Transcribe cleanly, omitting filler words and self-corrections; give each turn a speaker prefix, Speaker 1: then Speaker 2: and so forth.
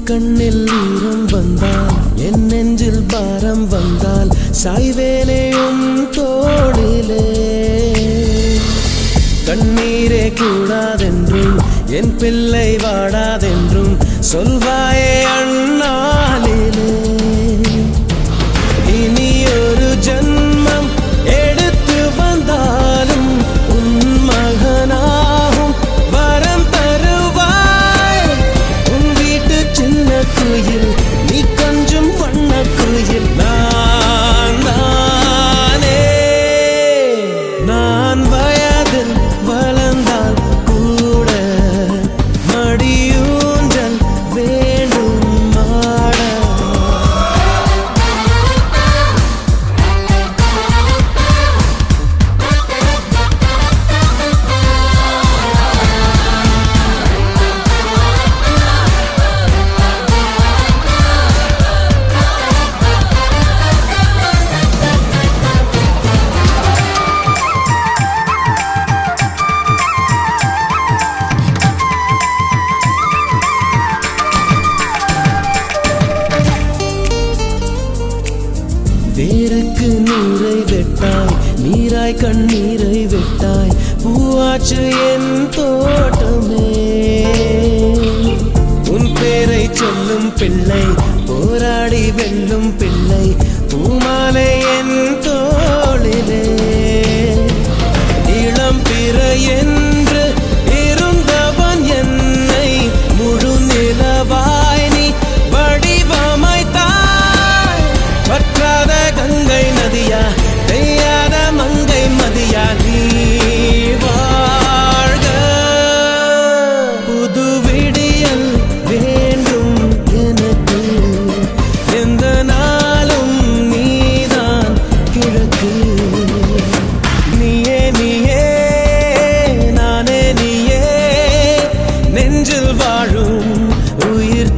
Speaker 1: கண்ணில் ஈரம் வந்தால் என் நெஞ்சில் பாரம் வந்தால் சாய்வேனையும் தோளிலே கண்ணீரே கூடாதென்றும் என் பிள்ளை வாடாதென்றும் சொல்வாயே அண்ணாலிலே இனி ஒரு ஜன்மம் எடுத்து வந்தாலும் உன் மகனாகும் வரம் தருவாய் உன் வீட்டு சின்ன குயில் நீ கொஞ்சம் வண்ண குயில் நான் தானே நான் வயதில் வளர்ந்தால் கூட மடியூஞ்சல் வேண்டும் மாட வேருக்கு நீரை வெட்டாய் நீராய் கண்ணீரை வெட்டாய் பூவாச்சு என் தோட்டமே உன் பேரை சொல்லும் பிள்ளை போராடி வெல்லும் பிள்ளை பூமாலை என் தோளிலே இளம் பிறை என்று இருந்தவன் என்னை முழு நிலவாய் நீ வடிவமைத்தாய் பற்றாத கங்கை நதியா பெய்யாத மங்கை மதியா நீ வாழ்க புது விடியல் வேண்டும் எனக்கு எந்த நாளும் நீதான் கிழக்கு நீயே நீயே நானே நீயே நெஞ்சில் வாழும் உயிர்